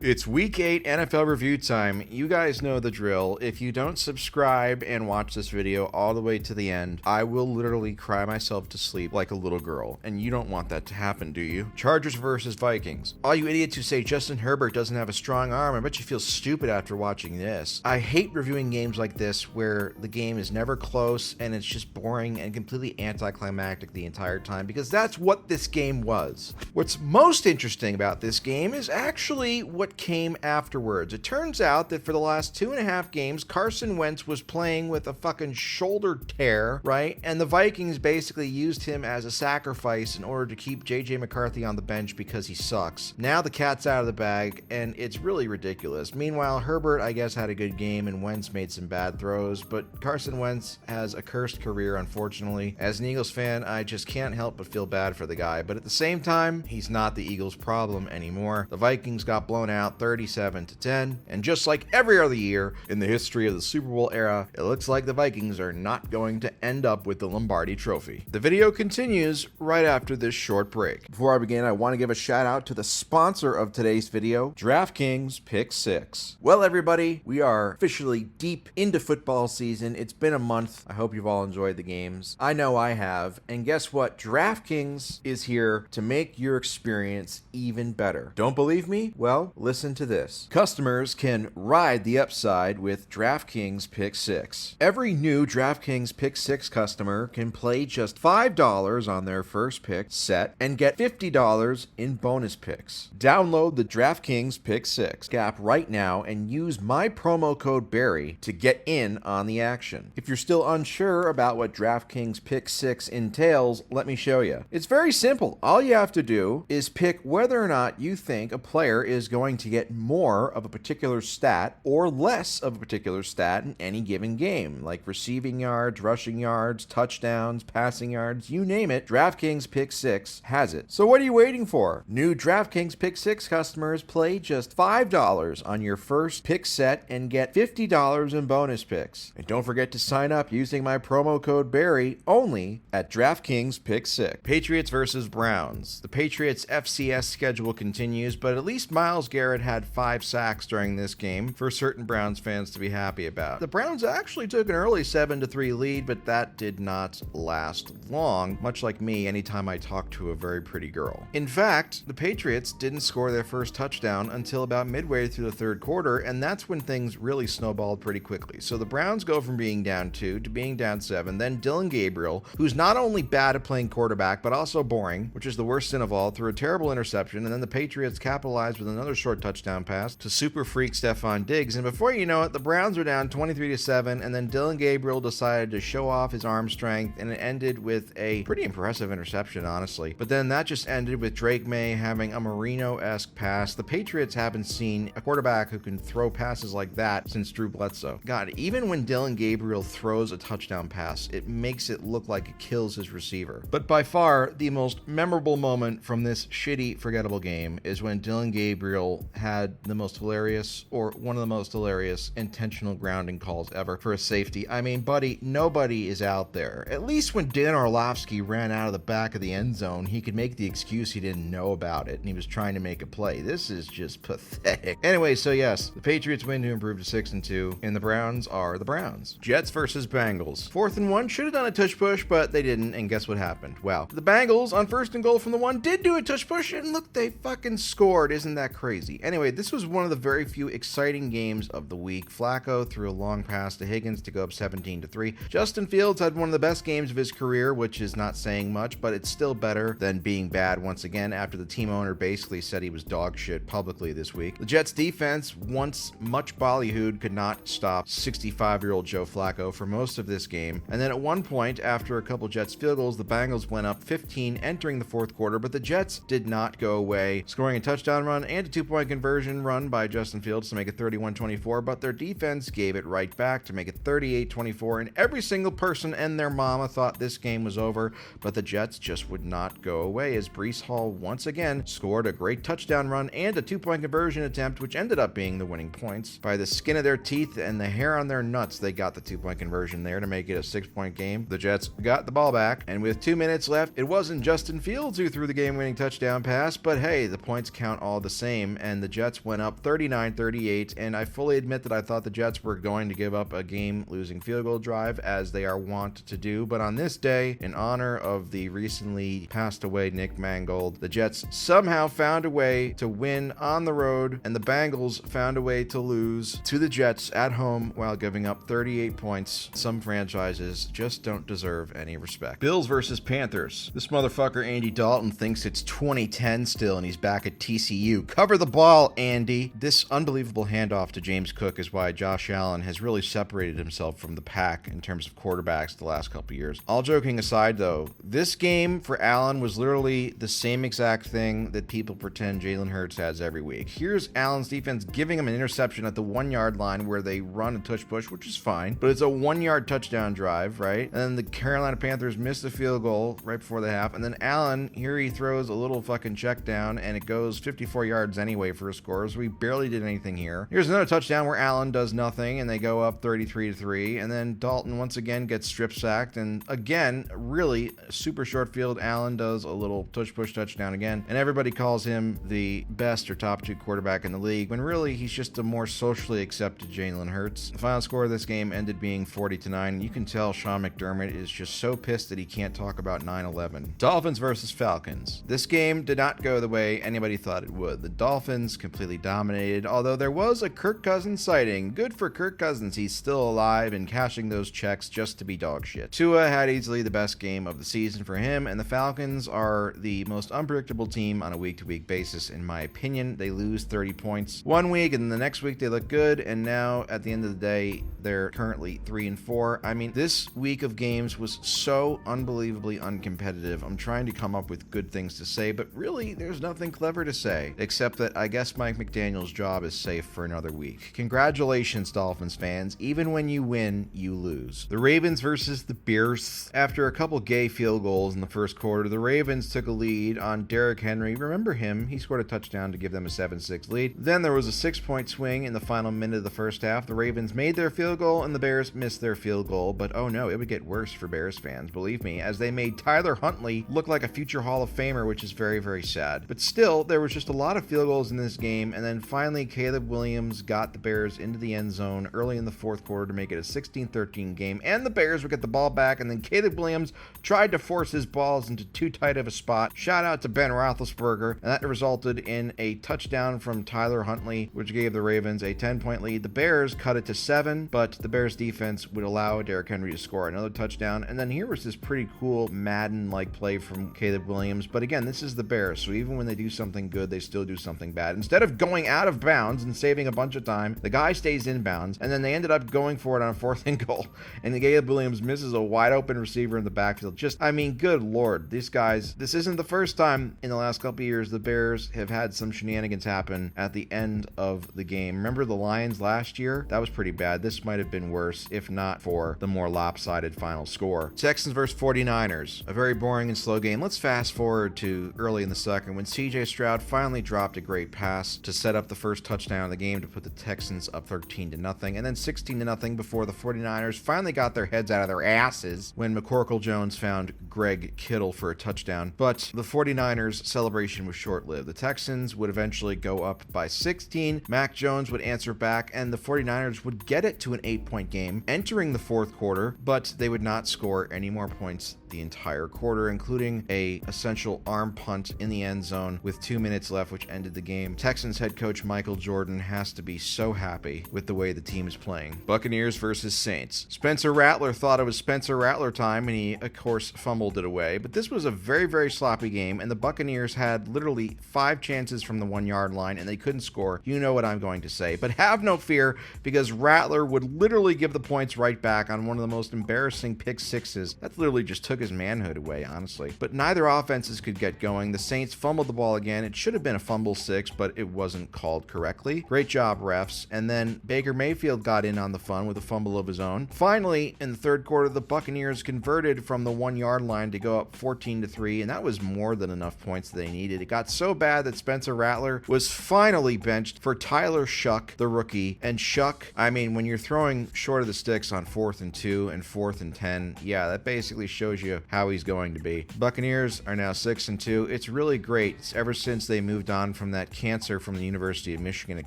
It's week 8 NFL review time. You guys know the drill. If you don't subscribe and watch this video all the way to the end, I will literally cry myself to sleep like a little girl. And you don't want that to happen, do you? Chargers versus Vikings. All you idiots who say Justin Herbert doesn't have a strong arm, I bet you feel stupid after watching this. I hate reviewing games like this where the game is never close and it's just boring and completely anticlimactic the entire time, because that's what this game was. What's most interesting about this game is actually what came afterwards. It turns out that for the last 2.5 games, Carson Wentz was playing with a fucking shoulder tear, right? And the Vikings basically used him as a sacrifice in order to keep JJ McCarthy on the bench because he sucks. Now the cat's out of the bag, and it's really ridiculous. Meanwhile, Herbert, I guess, had a good game, and Wentz made some bad throws, but Carson Wentz has a cursed career, unfortunately. As an Eagles fan, I just can't help but feel bad for the guy, but at the same time, he's not the Eagles' problem anymore. The Vikings got blown out 37-10, and just like every other year in the history of the Super Bowl era, it looks like the Vikings are not going to end up with the Lombardi Trophy. The video continues right after this short break. Before I begin, I want to give a shout out to the sponsor of today's video, DraftKings Pick 6. Well, everybody, we are officially deep into football season. It's been a month. I hope you've all enjoyed the games. I know I have. And guess what? DraftKings is here to make your experience even better. Don't believe me? Well, listen to this. Customers can ride the upside with DraftKings Pick 6. Every new DraftKings Pick 6 customer can play just $5 on their first pick set and get $50 in bonus picks. Download the DraftKings Pick 6 app right now and use my promo code Barry to get in on the action. If you're still unsure about what DraftKings Pick 6 entails, let me show you. It's very simple. All you have to do is pick whether or not you think a player is going to get more of a particular stat or less of a particular stat in any given game, like receiving yards, rushing yards, touchdowns, passing yards, you name it. DraftKings Pick 6 has it. So what are you waiting for? New DraftKings Pick 6 customers play just $5 on your first pick set and get $50 in bonus picks. And don't forget to sign up using my promo code Barry only at DraftKings Pick 6. Patriots versus Browns. The Patriots FCS schedule continues, but at least Myles Garrett had 5 sacks during this game for certain Browns fans to be happy about. The Browns actually took an early 7-3 lead, but that did not last long, much like me anytime I talk to a very pretty girl. In fact, the Patriots didn't score their first touchdown until about midway through the third quarter, and that's when things really snowballed pretty quickly. So the Browns go from being down 2 to being down 7, then Dylan Gabriel, who's not only bad at playing quarterback, but also boring, which is the worst sin of all, threw a terrible interception, and then the Patriots capitalized with another short touchdown pass to super freak Stephon Diggs, and before you know it, the Browns were down 23-7, and then Dylan Gabriel decided to show off his arm strength, and it ended with a pretty impressive interception, honestly. But then that just ended with Drake May having a Marino-esque pass. The Patriots haven't seen a quarterback who can throw passes like that since Drew Bledsoe. God, even when Dylan Gabriel throws a touchdown pass, it makes it look like it kills his receiver. But by far, the most memorable moment from this shitty, forgettable game is when Dylan Gabriel had the most hilarious, or one of the most hilarious, intentional grounding calls ever for a safety. I mean, buddy, nobody is out there. At least when Dan Orlovsky ran out of the back of the end zone, he could make the excuse he didn't know about it and he was trying to make a play. This is just pathetic. Anyway, so yes, the Patriots win to improve to 6-2, and the Browns are the Browns. Jets versus Bengals. 4th and 1, should have done a tush push, but they didn't, and guess what happened? Well, the Bengals on 1st and goal from the 1 did do a tush push, and look, they fucking scored. Isn't that crazy? Anyway, this was one of the very few exciting games of the week. Flacco threw a long pass to Higgins to go up 17-3. Justin Fields had one of the best games of his career, which is not saying much, but it's still better than being bad once again after the team owner basically said he was dog shit publicly this week. The Jets defense, once much ballyhooed, could not stop 65-year-old Joe Flacco for most of this game. And then at one point, after a couple Jets field goals, the Bengals went up 15 entering the 4th quarter, but the Jets did not go away, scoring a touchdown run and a 2-point conversion run by Justin Fields to make it 31-24, but their defense gave it right back to make it 38-24, and every single person and their mama thought this game was over, but the Jets just would not go away as Breece Hall once again scored a great touchdown run and a 2-point conversion attempt, which ended up being the winning points. By the skin of their teeth and the hair on their nuts, they got the 2-point conversion there to make it a 6-point game. The Jets got the ball back, and with 2 minutes left, it wasn't Justin Fields who threw the game-winning touchdown pass, but hey, the points count all the same, and the Jets went up 39-38, and I fully admit that I thought the Jets were going to give up a game-losing field goal drive, as they are wont to do, but on this day, in honor of the recently passed away Nick Mangold, the Jets somehow found a way to win on the road, and the Bengals found a way to lose to the Jets at home while giving up 38 points. Some franchises just don't deserve any respect. Bills versus Panthers. This motherfucker Andy Dalton thinks it's 2010 still, and he's back at TCU. Cover the ball, Andy. This unbelievable handoff to James Cook is why Josh Allen has really separated himself from the pack in terms of quarterbacks the last couple years. All joking aside, though, this game for Allen was literally the same exact thing that people pretend Jalen Hurts has every week. Here's Allen's defense giving him an interception at the 1-yard line where they run a tush push, which is fine, but it's a 1-yard touchdown drive, right? And then the Carolina Panthers missed the field goal right before the half, and then Allen, here he throws a little fucking check down, and it goes 54 yards anyway for a score, so we barely did anything here. Here's another touchdown where Allen does nothing, and they go up 33-3, and then Dalton once again gets strip sacked, and again, really super short field, Allen does a little tush push touchdown again, and everybody calls him the best or top 2 quarterback in the league, when really he's just a more socially accepted Jalen Hurts. The final score of this game ended being 40-9. You can tell Sean McDermott is just so pissed that he can't talk about 9/11. Dolphins versus Falcons. This game did not go the way anybody thought it would. The Dolphins completely dominated, although there was a Kirk Cousins sighting. Good for Kirk Cousins. He's still alive and cashing those checks just to be dog shit. Tua had easily the best game of the season for him, and the Falcons are the most unpredictable team on a week-to-week basis, in my opinion. They lose 30 points one week, and the next week they look good, and now at the end of the day, they're currently 3-4. I mean, this week of games was so unbelievably uncompetitive. I'm trying to come up with good things to say, but really, there's nothing clever to say, except that I guess Mike McDaniel's job is safe for another week. Congratulations, Dolphins fans. Even when you win, you lose. The Ravens versus the Bears. After a couple gay field goals in the first quarter, the Ravens took a lead on Derrick Henry. Remember him? He scored a touchdown to give them a 7-6 lead. Then there was a 6-point swing in the final minute of the first half. The Ravens made their field goal and the Bears missed their field goal, but oh no, it would get worse for Bears fans, believe me, as they made Tyler Huntley look like a future Hall of Famer, which is very, very sad. But still, there was just a lot of field goals in this game, and then finally Caleb Williams got the Bears into the end zone early in the fourth quarter to make it a 16-13 game, and the Bears would get the ball back, and then Caleb Williams tried to force his balls into too tight of a spot. Shout out to Ben Roethlisberger, and that resulted in a touchdown from Tyler Huntley, which gave the Ravens a 10-point lead. The Bears cut it to 7, but the Bears defense would allow Derrick Henry to score another touchdown, and then here was this pretty cool Madden-like play from Caleb Williams, but again, this is the Bears, so even when they do something good, they still do something bad. Instead of going out of bounds and saving a bunch of time, the guy stays in bounds, and then they ended up going for it on a 4th and goal, and Caleb Williams misses a wide open receiver in the backfield. Just, I mean, good lord, these guys, this isn't the first time in the last couple of years the Bears have had some shenanigans happen at the end of the game. Remember the Lions last year? That was pretty bad. This might have been worse if not for the more lopsided final score. Texans versus 49ers. A very boring and slow game. Let's fast forward to early in the second when CJ Stroud finally dropped a great pass to set up the first touchdown of the game to put the Texans up 13-0 and then 16-0 before the 49ers finally got their heads out of their asses when McCorkle Jones found Greg Kittle for a touchdown. But the 49ers celebration was short-lived. The Texans would eventually go up by 16. Mac Jones would answer back and the 49ers would get it to an 8-point game entering the fourth quarter, but they would not score any more points the entire quarter, including a essential arm punt in the end zone with 2 minutes left, which ended the game. Texans head coach Michael Jordan has to be so happy with the way the team is playing. Buccaneers versus Saints. Spencer Rattler thought it was Spencer Rattler time, and he, of course, fumbled it away. But this was a very, very sloppy game, and the Buccaneers had literally 5 chances from the 1-yard line, and they couldn't score. You know what I'm going to say. But have no fear, because Rattler would literally give the points right back on one of the most embarrassing pick sixes. That literally just took his manhood away, honestly. But neither offenses could get going. The Saints fumbled the ball again. It should have been a fumble 6, but it wasn't called correctly. Great job, refs. And then Baker Mayfield got in on the fun with a fumble of his own. Finally, in the third quarter, the Buccaneers converted from the 1-yard line to go up 14-3, and that was more than enough points they needed. It got so bad that Spencer Rattler was finally benched for Tyler Shuck, the rookie. And Shuck, I mean, when you're throwing short of the sticks on 4th and 2 and 4th and 10, yeah, that basically shows you you how he's going to be. Buccaneers are now 6-2. It's really great. Ever since they moved on from that cancer from the University of Michigan at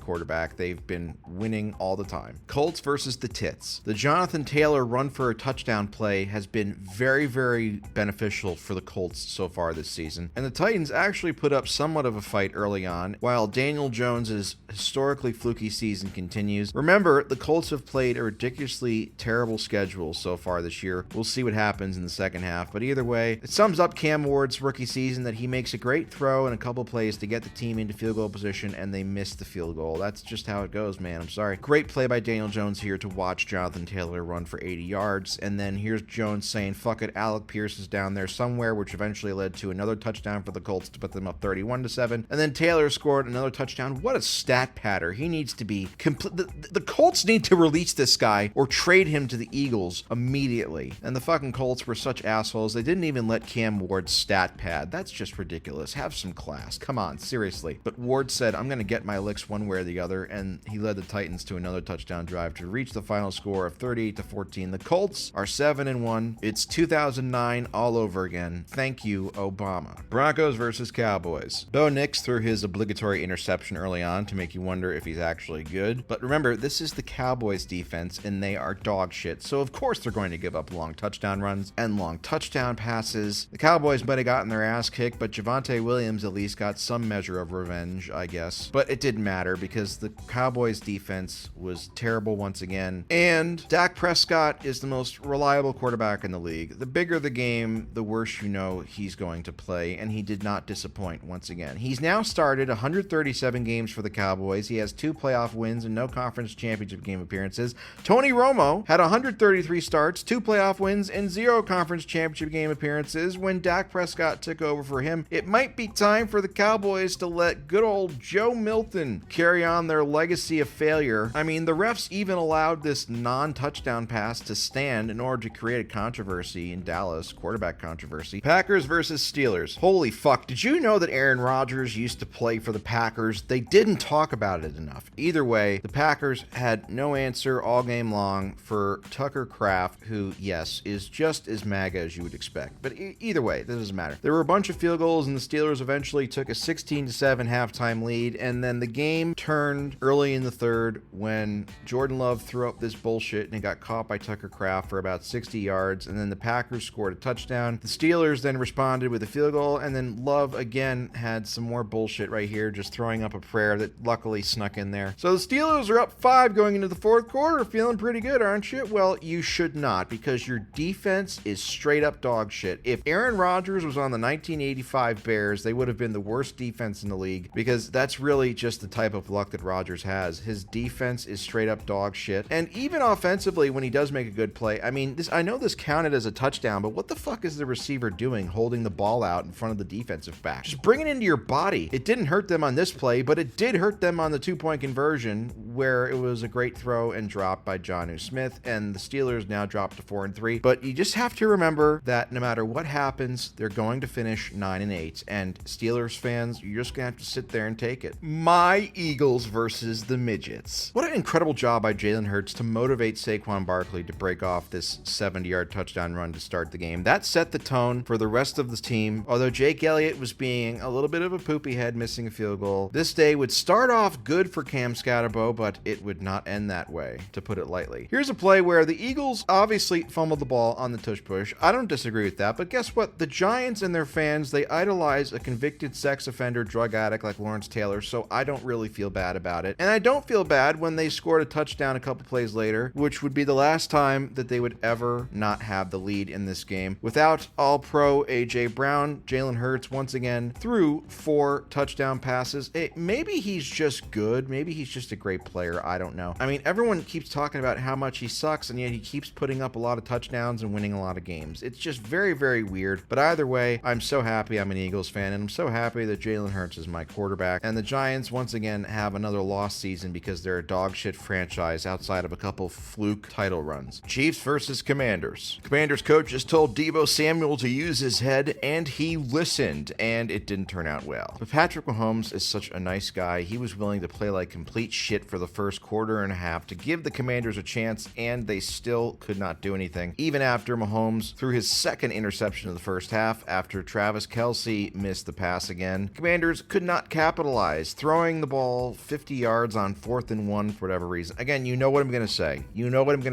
quarterback, they've been winning all the time. Colts versus the Tits. The Jonathan Taylor run for a touchdown play has been very, very beneficial for the Colts so far this season, and the Titans actually put up somewhat of a fight early on, while Daniel Jones's historically fluky season continues. Remember, the Colts have played a ridiculously terrible schedule so far this year. We'll see what happens in the second half, but either way, it sums up Cam Ward's rookie season that he makes a great throw and a couple plays to get the team into field goal position, and they miss the field goal. That's just how it goes, man. I'm sorry. Great play by Daniel Jones here to watch Jonathan Taylor run for 80 yards, and then here's Jones saying, fuck it, Alec Pierce is down there somewhere, which eventually led to another touchdown for the Colts to put them up 31-7, and then Taylor scored another touchdown. What a stat patter. He needs to be complete. The Colts need to release this guy or trade him to the Eagles immediately, and the fucking Colts were such assholes. They didn't even let Cam Ward stat pad. That's just ridiculous. Have some class. Come on, seriously. But Ward said, I'm going to get my licks one way or the other, and he led the Titans to another touchdown drive to reach the final score of 38-14. The Colts are 7-1. It's 2009 all over again. Thank you, Obama. Broncos versus Cowboys. Bo Nix threw his obligatory interception early on to make you wonder if he's actually good. But remember, this is the Cowboys defense, and they are dog shit. So of course they're going to give up long touchdown runs and long touchdown passes. The Cowboys might have gotten their ass kicked, but Javonte Williams at least got some measure of revenge, I guess. But it didn't matter because the Cowboys defense was terrible once again. And Dak Prescott is the most reliable quarterback in the league. The bigger the game, the worse you know he's going to play, and he did not disappoint once again. He's now started 137 games for the Cowboys. He has 2 playoff wins and no conference championship game appearances. Tony Romo had 133 starts, 2 playoff wins, and 0 conference championship game appearances when Dak Prescott took over for him. It might be time for the Cowboys to let good old Joe Milton carry on their legacy of failure. I mean, the refs even allowed this non-touchdown pass to stand in order to create a controversy in Dallas, quarterback controversy. Packers versus Steelers. Holy fuck, did you know that Aaron Rodgers used to play for the Packers? They didn't talk about it enough. Either way, the Packers had no answer all game long for Tucker Kraft, who, yes, is just as MAGA as you would expect. But either way, this doesn't matter. There were a bunch of field goals, and the Steelers eventually took a 16-7 halftime lead, and then the game turned early in the third when Jordan Love threw up this bullshit and it got caught by Tucker Kraft for about 60 yards, and then the Packers scored a touchdown. The Steelers then responded with a field goal, and then Love again had some more bullshit right here, just throwing up a prayer that luckily snuck in there. So the Steelers are up 5 going into the fourth quarter, feeling pretty good, aren't you? Well, you should not, because your defense is straight up dog shit. If Aaron Rodgers was on the 1985 Bears, they would have been the worst defense in the league, because that's really just the type of luck that Rodgers has. His defense is straight up dog shit. And even offensively, when he does make a good play, I mean, I know this counted as a touchdown, but what the fuck is the receiver doing holding the ball out in front of the defensive back? Just bring it into your body. It didn't hurt them on this play, but it did hurt them on the 2-point conversion, where it was a great throw and drop by Jonnu Smith, and the Steelers now dropped to 4-3. But you just have to remember that no matter what happens, they're going to finish 9-8, and Steelers fans, you're just gonna have to sit there and take it. My Eagles versus the Midgets. What an incredible job by Jalen Hurts to motivate Saquon Barkley to break off this 70-yard touchdown run to start the game. That set the tone for the rest of the team. Although Jake Elliott was being a little bit of a poopy head, missing a field goal, this day would start off good for Cam Scatterbo, but it would not end that way, to put it lightly. Here's a play where the Eagles obviously fumbled the ball on the tush push. I don't disagree with that, but guess what? The Giants and their fans, they idolize a convicted sex offender drug addict like Lawrence Taylor, so I don't really feel bad about it. And I don't feel bad when they scored a touchdown a couple plays later, which would be the last time that they would ever not have the lead in this game. Without All-Pro A.J. Brown, Jalen Hurts once again threw 4 touchdown passes. Maybe he's just good. Maybe he's just a great player. I don't know. I mean, everyone keeps talking about how much he sucks, and yet he keeps putting up a lot of touchdowns and winning a lot of games. It's just very, very weird. But either way, I'm so happy I'm an Eagles fan, and I'm so happy that Jalen Hurts is my quarterback. And the Giants once again have another lost season because they're a dog shit franchise outside of a couple fluke title runs. Chiefs versus Commanders. Commanders coach just told Deebo Samuel to use his head, and he listened, and it didn't turn out well. But Patrick Mahomes is such a nice guy. He was willing to play like complete shit for the first quarter and a half to give the Commanders a chance, and they still could not do anything. Even after Mahomes threw his second interception of the first half after Travis Kelce missed the pass again. Commanders could not capitalize, throwing the ball 50 yards on 4th and 1 for whatever reason. Again, you know what I'm going to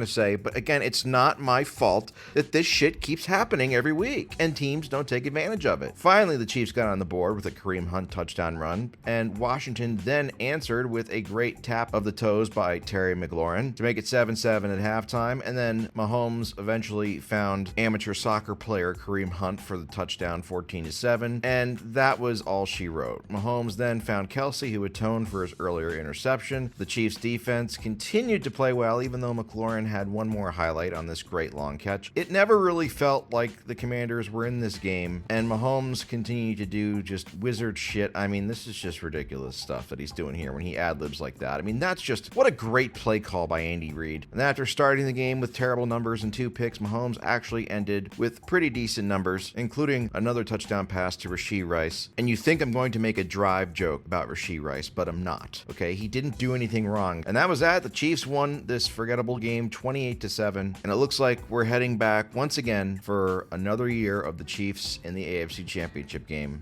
say. But again, it's not my fault that this shit keeps happening every week, and teams don't take advantage of it. Finally, the Chiefs got on the board with a Kareem Hunt touchdown run, and Washington then answered with a great tap of the toes by Terry McLaurin to make it 7-7 at halftime, and then Mahomes eventually found amateur soccer player Kareem Hunt for the touchdown 14-7, and that was all she wrote. Mahomes then found Kelce, who atoned for his earlier interception. The Chiefs defense continued to play well, even though McLaurin had one more highlight on this great long catch. It never really felt like the Commanders were in this game, and Mahomes continued to do just wizard shit. I mean, this is just ridiculous stuff that he's doing here when he ad-libs like that. I mean, that's just, what a great play call by Andy Reid. And after starting the game with terrible numbers and 2 picks, Mahomes actually ended with pretty decent numbers, including another touchdown pass to Rashee Rice. And you think I'm going to make a drive joke about Rashee Rice, but I'm not, okay? He didn't do anything wrong. And that was that. The Chiefs won this forgettable game 28-7, and it looks like we're heading back once again for another year of the Chiefs in the AFC Championship game.